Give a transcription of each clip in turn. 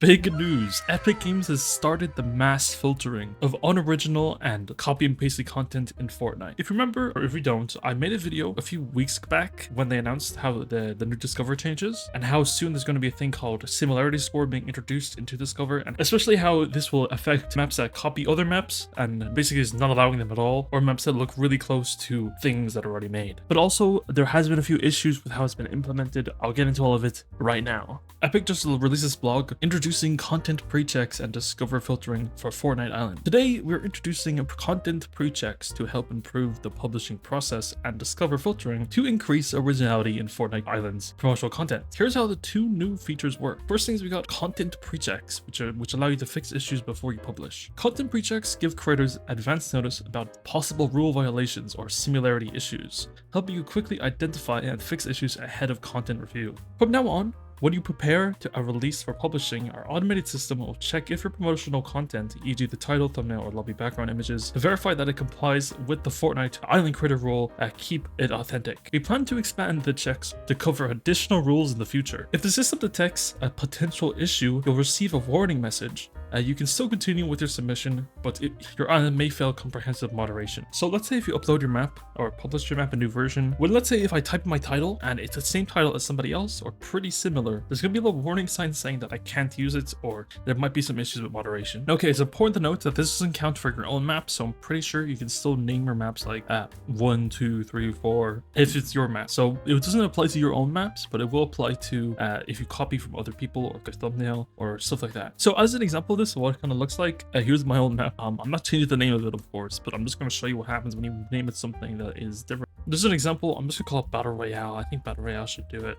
Big news! Epic Games has started the mass filtering of unoriginal and copy and pasted content in Fortnite. If you remember, or if you don't, I made a video a few weeks back when they announced how the new Discover changes and how soon there's going to be a thing called similarity score being introduced into Discover, and especially how this will affect maps that copy other maps and basically is not allowing them at all, or maps that look really close to things that are already made. But also, there has been a few issues with how it's been implemented. I'll get into all of it right now. Epic just released this blog introducing content pre-checks and Discover filtering for Fortnite Island. Today, we're introducing content pre-checks to help improve the publishing process and Discover filtering to increase originality in Fortnite Island's promotional content. Here's how the two new features work. First things, we got content pre-checks, which allow you to fix issues before you publish. Content pre-checks give creators advance notice about possible rule violations or similarity issues, helping you quickly identify and fix issues ahead of content review. From now on, when you prepare to a release for publishing, our automated system will check if your promotional content, e.g. the title, thumbnail, or lobby background images, to verify that it complies with the Fortnite Island Creator rule and keep it authentic. We plan to expand the checks to cover additional rules in the future. If the system detects a potential issue, you'll receive a warning message. You can still continue with your submission, but your island may fail comprehensive moderation. So let's say if you upload your map or publish your map a new version, well, let's say if I type in my title and it's the same title as somebody else or pretty similar, there's gonna be a little warning sign saying that I can't use it or there might be some issues with moderation. Okay, it's important to note that this doesn't count for your own map, so I'm pretty sure you can still name your maps like 1, 2, 3, 4 if it's your map. So it doesn't apply to your own maps, but it will apply to if you copy from other people or a thumbnail or stuff like that. So as an example, this what it kind of looks like. Here's my old map. I'm not changing the name of it, of course, but I'm just going to show you what happens when you name it something that is different. This is an example. I'm just gonna call it Battle Royale. I think Battle Royale should do it.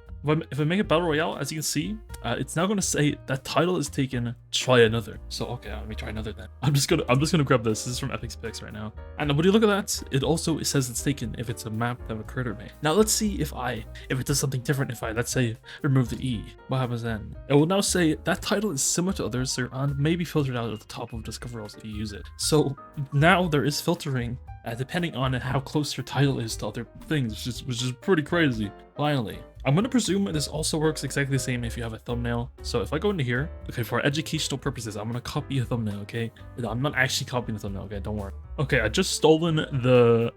If I make it Battle Royale, as you can see, it's now gonna say that title is taken. Try another. So okay, let me try another then. I'm just gonna grab this. This is from Epic's Picks right now. And when you look at that, it says it's taken if it's a map that a creator made. Now let's see if it does something different. If I, let's say, remove the E, what happens then? It will now say that title is similar to others, so your island may be filtered out at the top of Discover rules if you use it. So now there is filtering. Depending on how close your title is to other things, which is pretty crazy. Finally, I'm going to presume this also works exactly the same if you have a thumbnail. So if I go into here, okay, for educational purposes, I'm going to copy a thumbnail, okay? I'm not actually copying the thumbnail, okay? Don't worry. Okay, I just stolen the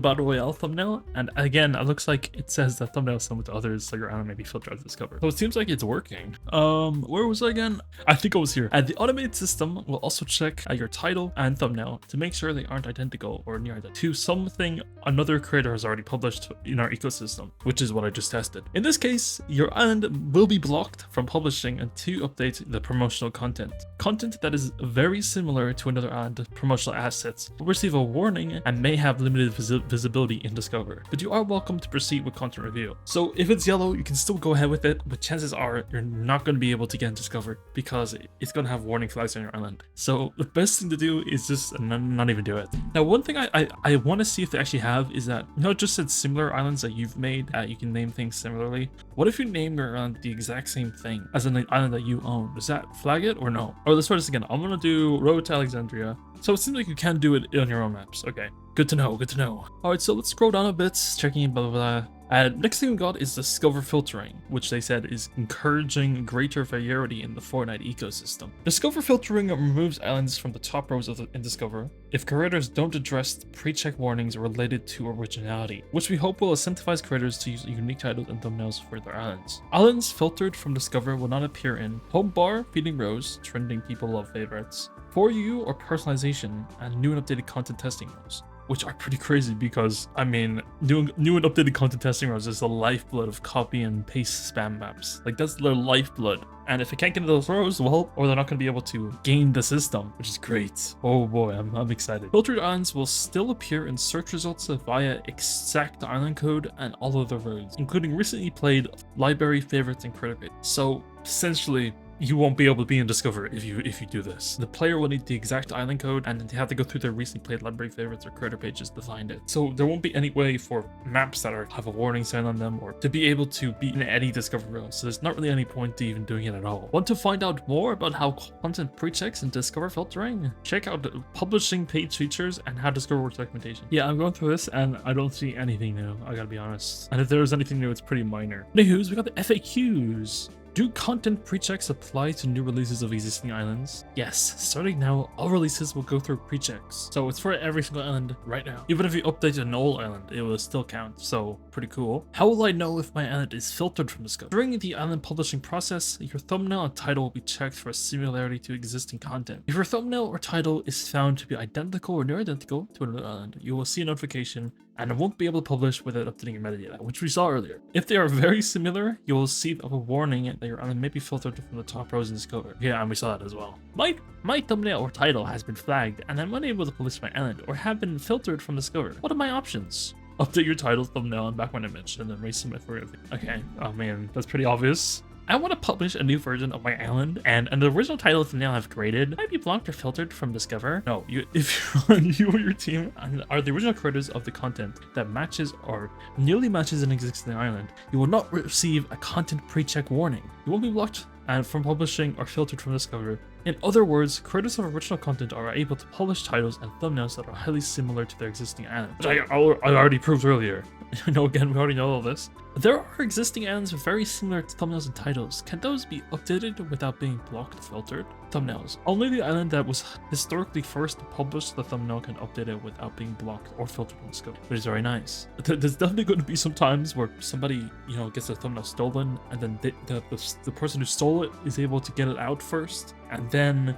Battle Royale thumbnail, and again, it looks like it says that thumbnail is similar to others, so your island may be filtered out of Discover. So it seems like it's working. Where was I again? I think I was here. The automated system will also check your title and thumbnail to make sure they aren't identical or near to something another creator has already published in our ecosystem, which is what I just tested. In this case, your island will be blocked from publishing until update the promotional content. Content that is very similar to another island promotional assets will receive a warning and may have limited visibility in Discover, but you are welcome to proceed with content review. So if it's yellow, you can still go ahead with it, but chances are you're not going to be able to get in Discover because it's going to have warning flags on your island. So the best thing to do is just not even do it. Now, one thing I want to see if they actually have is that, you know, it just said similar islands that you've made, you can name things similarly. What if you name your island the exact same thing as an island that you own? Does that flag it or no? Or let's try this again. I'm going to do Road to Alexandria. So it seems like you can do it on your own maps. Okay, good to know, good to know. All right, so let's scroll down a bit, checking blah, blah, blah. Next thing we got is Discover filtering, which they said is encouraging greater variety in the Fortnite ecosystem. Discover filtering removes islands from the top rows in Discover if creators don't address pre-check warnings related to originality, which we hope will incentivize creators to use unique titles and thumbnails for their islands. Islands filtered from Discover will not appear in home bar, feeding rows, trending people love favorites, for you, or personalization, and new and updated content testing rows, which are pretty crazy because, I mean, new and updated content testing rows is the lifeblood of copy and paste spam maps. Like, that's their lifeblood. And if it can't get into those rows, well, or they're not going to be able to game the system, which is great. Oh boy, I'm excited. Filtered islands will still appear in search results via exact island code and all other roads, including recently played library favorites and creator pages. So essentially, you won't be able to be in Discover if you do this. The player will need the exact island code and they have to go through their recently played library favorites or creator pages to find it. So there won't be any way for maps that have a warning sign on them or to be able to be in any Discover row. So there's not really any point to even doing it at all. Want to find out more about how content pre-checks and Discover filtering? Check out the publishing page features and how Discover works documentation. Yeah, I'm going through this and I don't see anything new. I gotta be honest. And if there is anything new, it's pretty minor. Anywho's, we got the FAQs. Do content pre-checks apply to new releases of existing islands? Yes, starting now, all releases will go through pre-checks. So it's for every single island right now. Even if you update an old island, it will still count, so pretty cool. How will I know if my island is filtered from Discover? During the island publishing process, your thumbnail and title will be checked for a similarity to existing content. If your thumbnail or title is found to be identical or near identical to another island, you will see a notification and it won't be able to publish without updating your metadata, which we saw earlier. If they are very similar, you will receive a warning that your island may be filtered from the top rows in Discover. Yeah, and we saw that as well. My thumbnail or title has been flagged and I'm unable to publish my island or have been filtered from Discover. What are my options? Update your title, thumbnail, and background image, and then resubmit for review. Okay, oh man, that's pretty obvious. I want to publish a new version of my island, and the original title of the thumbnail I've created might be blocked or filtered from Discover. No, if you or your team are the original creators of the content that matches or nearly matches an existing island, you will not receive a content pre-check warning. You won't be blocked from publishing or filtered from Discover. In other words, creators of original content are able to publish titles and thumbnails that are highly similar to their existing island, which I already proved earlier. Again, we already know all this. There are existing islands very similar to thumbnails and titles. Can those be updated without being blocked or filtered? Thumbnails. Only the island that was historically first to publish the thumbnail can update it without being blocked or filtered on Discover, which is very nice. There's definitely going to be some times where somebody, gets their thumbnail stolen, and then the person who stole it is able to get it out first, and then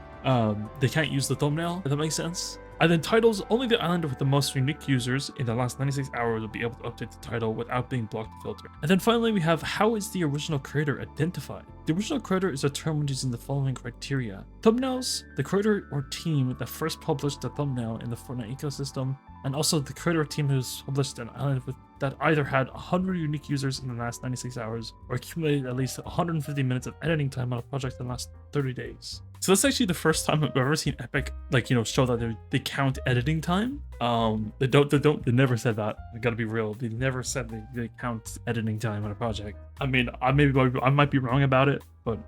they can't use the thumbnail, if that makes sense. And then titles, only the island with the most unique users in the last 96 hours will be able to update the title without being blocked or filtered. And then finally we have, how is the original creator identified? The original creator is determined using the following criteria. Thumbnails, the creator or team that first published the thumbnail in the Fortnite ecosystem, and also the creator or team who's published an island that either had 100 unique users in the last 96 hours or accumulated at least 150 minutes of editing time on a project in the last 30 days. So that's actually the first time I've ever seen Epic show that they count editing time. They never said that. I gotta be real. They never said they count editing time on a project. I mean, I might be wrong about it, but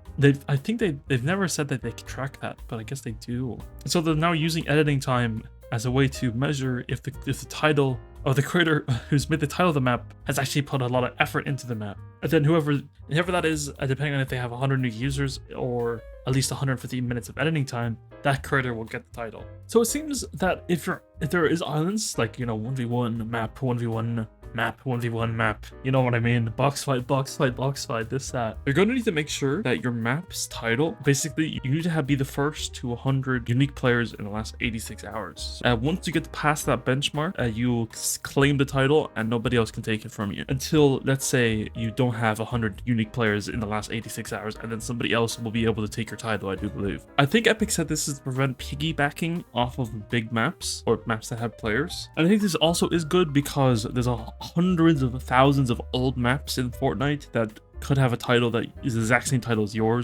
I think they've never said that they can track that, but I guess they do. So they're now using editing time as a way to measure if the title of the creator who's made the title of the map has actually put a lot of effort into the map. And then whoever that is, depending on if they have 100 new users or at least 150 minutes of editing time, that creator will get the title. So it seems that if there is islands like 1v1 map, 1v1 map, 1v1 map, you know what I mean, box fight, this, that, you're going to need to make sure that your map's title, basically you need to be the first to 100 unique players in the last 86 hours. Once you get past that benchmark, you claim the title and nobody else can take it from you until, let's say, you don't have 100 unique players in the last 86 hours, and then somebody else will be able to take your title, I do believe. I think Epic said this is to prevent piggybacking off of big maps or maps that have players. And I think this also is good because there's hundreds of thousands of old maps in Fortnite that could have a title that is the exact same title as your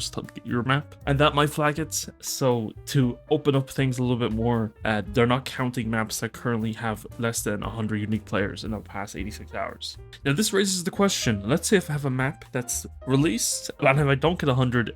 map, and that might flag it. So to open up things a little bit more, they're not counting maps that currently have less than 100 unique players in the past 86 hours. Now this raises the question, let's say if I have a map that's released and if I don't get 100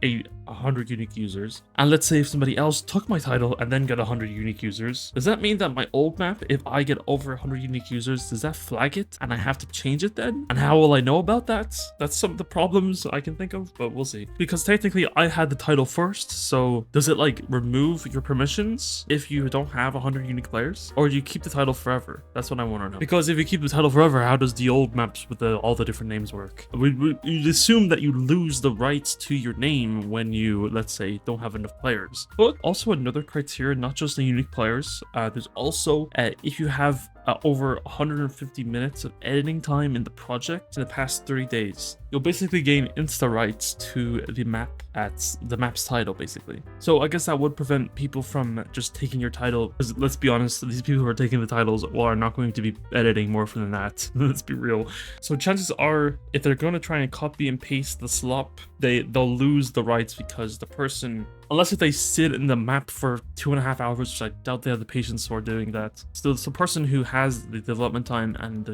unique users, and let's say if somebody else took my title and then got 100 unique users, does that mean that my old map, if I get over 100 unique users, does that flag it and I have to change it then? And how will I know about that? That's some of the problems I can think of, but we'll see. Because technically I had the title first, so does it remove your permissions if you don't have 100 unique players, or do you keep the title forever? That's what I want to know. Because if you keep the title forever, how does the old maps with all the different names work? You'd assume that you lose the rights to your name when you, let's say, don't have enough players. But also another criteria, not just the unique players, there's also if you have over 150 minutes of editing time in the project in the past 30 days, you'll basically gain insta rights to the map at the map's title, basically. So I guess that would prevent people from just taking your title, because let's be honest, these people who are taking the titles are not going to be editing more than that. Let's be real. So chances are, if they're going to try and copy and paste the slop, they'll lose the rights, because the person, unless if they sit in the map for 2.5 hours, which I doubt they have the patience for doing that. So the person who has the development time and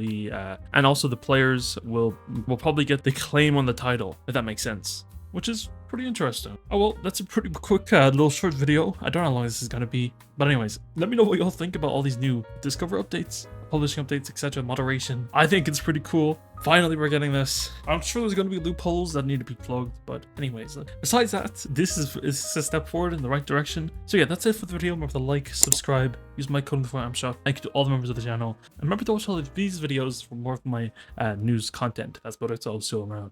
and also the players will probably get the claim on the title, if that makes sense, which is pretty interesting. Oh well, that's a pretty quick little short video. I don't know how long this is gonna be, but anyways, let me know what y'all think about all these new Discover updates. publishing updates, etc., moderation. I think it's pretty cool. Finally, we're getting this. I'm sure there's going to be loopholes that need to be plugged, but anyways, besides that, this is a step forward in the right direction. So yeah, that's it for the video. Remember to like, subscribe, use my code before I'm shot. Thank you to all the members of the channel. And remember to watch all of these videos for more of my news content. That's what it's all still around.